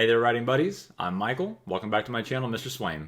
Hey there, writing buddies. I'm Michael. Welcome back to my channel, Mr. Swain.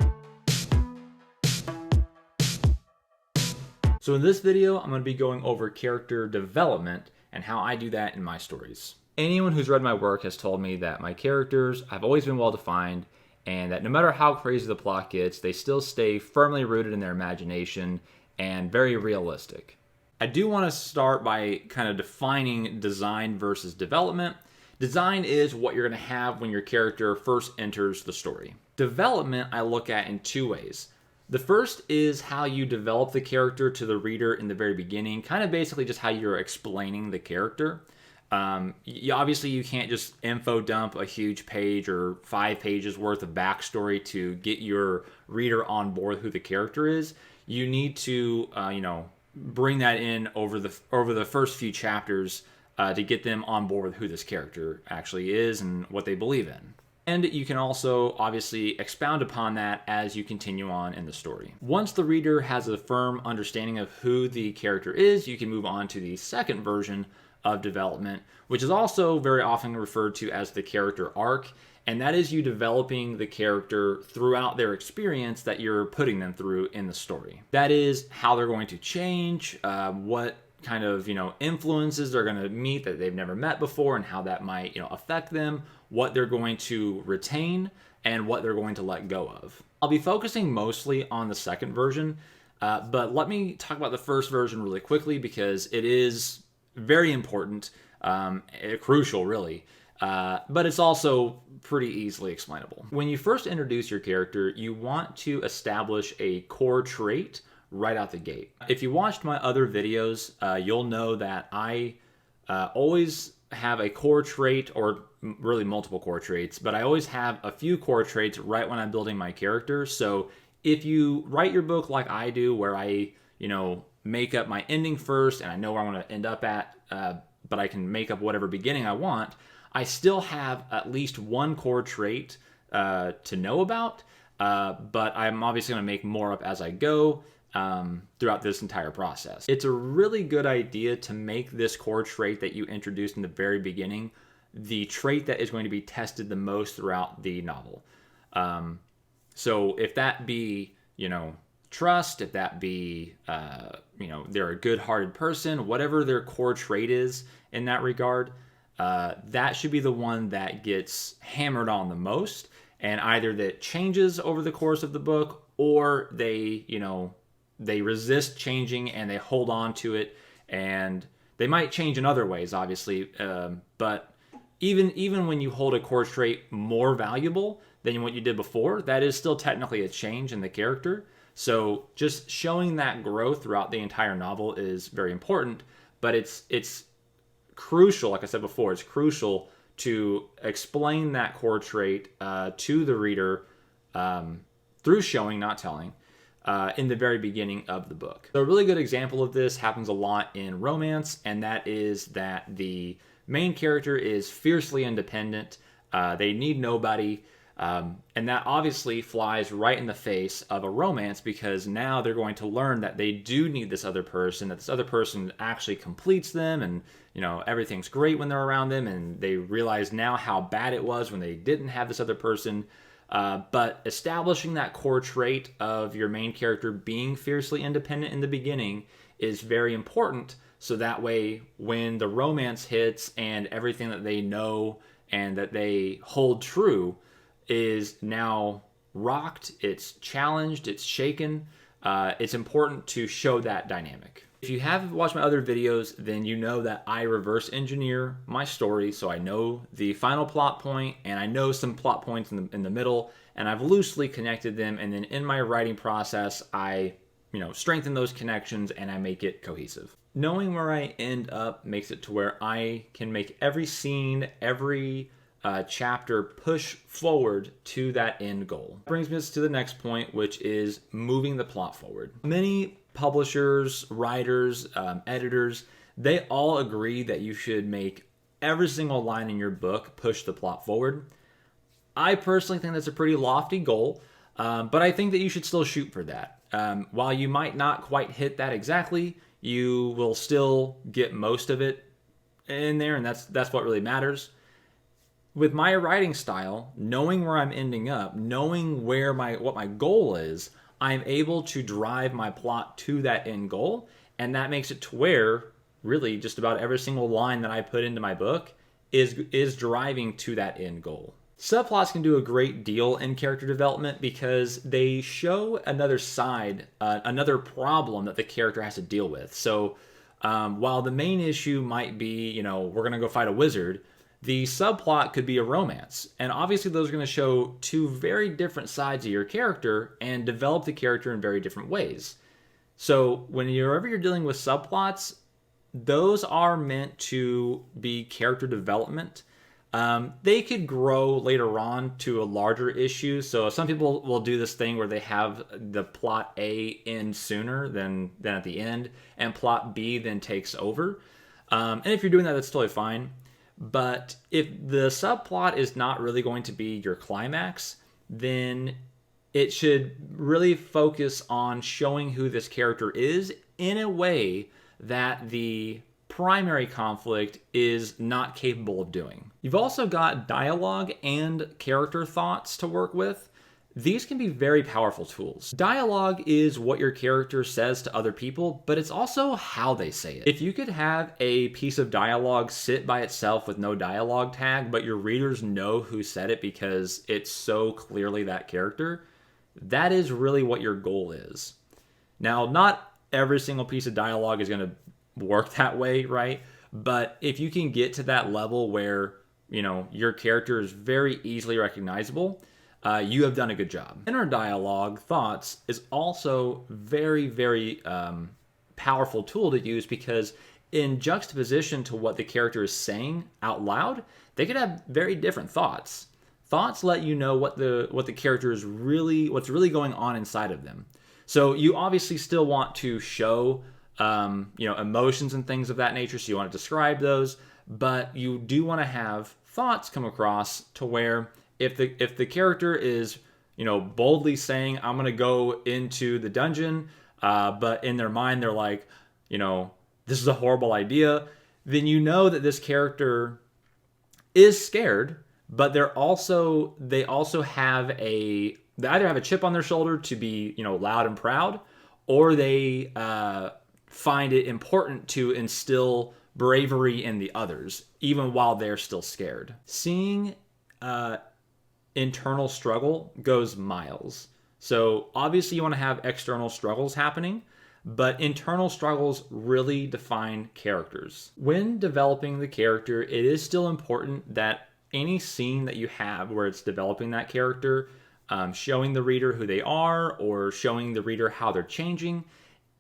So in this video, I'm going to be going over character development and how I do that in my stories. Anyone who's read my work has told me that my characters have always been well defined and that no matter how crazy the plot gets, they still stay firmly rooted in their imagination and very realistic. I do want to start by kind of defining design versus development. Design is what you're going to have when your character first enters the story. Development I look at in two ways. The first is how you develop the character to the reader in the very beginning, kind of basically just how you're explaining the character. Obviously, you can't just info dump a huge page or 5 pages worth of backstory to get your reader on board who the character is. You need to, bring that in over the first few chapters to get them on board with who this character actually is and what they believe in. And you can also obviously expound upon that as you continue on in the story. Once the reader has a firm understanding of who the character is, you can move on to the second version of development, which is also very often referred to as the character arc. And that is you developing the character throughout their experience that you're putting them through in the story. That is how they're going to change, what kind of influences they're going to meet that they've never met before, and how that might affect them, what they're going to retain, and what they're going to let go of. I'll be focusing mostly on the second version, but let me talk about the first version really quickly because it is very important, crucial really, but it's also pretty easily explainable. When you first introduce your character, you want to establish a core trait right out the gate. If you watched my other videos, you'll know that I always have a core trait, or really multiple core traits, but I always have a few core traits right when I'm building my character. So if you write your book like I do, where I, make up my ending first and I know where I want to end up at, but I can make up whatever beginning I want, I still have at least one core trait to know about, but I'm obviously going to make more up as I go throughout this entire process. It's a really good idea to make this core trait that you introduced in the very beginning the trait that is going to be tested the most throughout the novel. So if that be, trust, if that be, they're a good-hearted person, whatever their core trait is in that regard, that should be the one that gets hammered on the most, and either that changes over the course of the book, or they resist changing and they hold on to it, and they might change in other ways, obviously, but even when you hold a core trait more valuable than what you did before, that is still technically a change in the character. So just showing that growth throughout the entire novel is very important, but it's crucial, like I said before, it's crucial to explain that core trait to the reader through showing, not telling, in the very beginning of the book. So a really good example of this happens a lot in romance, and that is that the main character is fiercely independent. They need nobody. And that obviously flies right in the face of a romance, because now they're going to learn that they do need this other person, that this other person actually completes them, and everything's great when they're around them, and they realize now how bad it was when they didn't have this other person. But establishing that core trait of your main character being fiercely independent in the beginning is very important, so that way when the romance hits and everything that they know and that they hold true is now rocked, it's challenged, it's shaken, it's important to show that dynamic. If you have watched my other videos, then you know that I reverse engineer my story, so I know the final plot point and I know some plot points in the middle, and I've loosely connected them, and then in my writing process I strengthen those connections and I make it cohesive. Knowing where I end up makes it to where I can make every scene, every chapter push forward to that end goal. That brings us to the next point, which is moving the plot forward. Many publishers, writers, editors, they all agree that you should make every single line in your book push the plot forward. I personally think that's a pretty lofty goal, but I think that you should still shoot for that. While you might not quite hit that exactly, you will still get most of it in there, and that's what really matters. With my writing style, knowing where I'm ending up, knowing what my goal is, I'm able to drive my plot to that end goal, and that makes it to where really just about every single line that I put into my book is driving to that end goal. Subplots can do a great deal in character development because they show another side, another problem that the character has to deal with. So while the main issue might be, we're going to go fight a wizard, the subplot could be a romance. And obviously those are going to show two very different sides of your character and develop the character in very different ways. So whenever you're dealing with subplots, those are meant to be character development. They could grow later on to a larger issue. So some people will do this thing where they have the plot A end sooner than at the end, and plot B then takes over. And if you're doing that, that's totally fine. But if the subplot is not really going to be your climax, then it should really focus on showing who this character is in a way that the primary conflict is not capable of doing. You've also got dialogue and character thoughts to work with. These can be very powerful tools. Dialogue is what your character says to other people, but it's also how they say it. If you could have a piece of dialogue sit by itself with no dialogue tag, but your readers know who said it because it's so clearly that character, that is really what your goal is. Now, not every single piece of dialogue is going to work that way, right? But if you can get to that level where, your character is very easily recognizable, you have done a good job. Inner dialogue, thoughts, is also very, very powerful tool to use because in juxtaposition to what the character is saying out loud, they could have very different thoughts. Thoughts let you know what the character is what's really going on inside of them. So you obviously still want to show emotions and things of that nature, so you want to describe those, but you do want to have thoughts come across to where if the character is, boldly saying, I'm going to go into the dungeon, but in their mind they're like, this is a horrible idea, then you know that this character is scared, but they also have they either have a chip on their shoulder to be, loud and proud, or they find it important to instill bravery in the others, even while they're still scared. Seeing internal struggle goes miles. So obviously you want to have external struggles happening, but internal struggles really define characters. When developing the character, it is still important that any scene that you have where it's developing that character, showing the reader who they are or showing the reader how they're changing,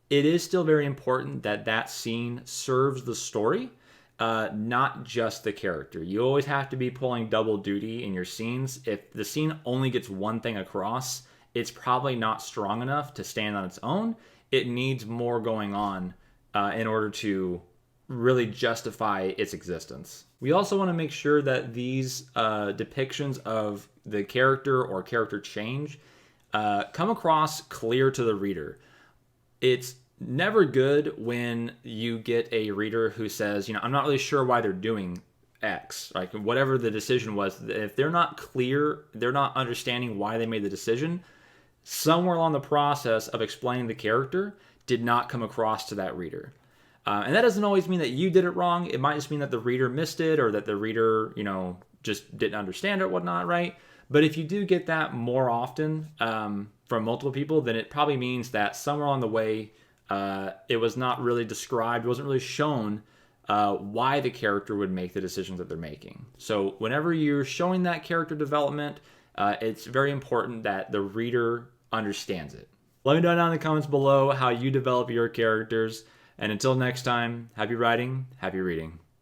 it is still very important that that scene serves the story, not just the character. You always have to be pulling double duty in your scenes. If the scene only gets one thing across, it's probably not strong enough to stand on its own. It needs more going on in order to really justify its existence. We also want to make sure that these depictions of the character or character change come across clear to the reader. It's never good when you get a reader who says, I'm not really sure why they're doing X, like whatever the decision was. If they're not clear, they're not understanding why they made the decision, somewhere along the process of explaining the character did not come across to that reader. And that doesn't always mean that you did it wrong. It might just mean that the reader missed it or that the reader, just didn't understand it or whatnot, right? But if you do get that more often from multiple people, then it probably means that somewhere along the way, it was not really described, wasn't really shown why the character would make the decisions that they're making. So whenever you're showing that character development, it's very important that the reader understands it. Let me know down in the comments below how you develop your characters. And until next time, happy writing, happy reading.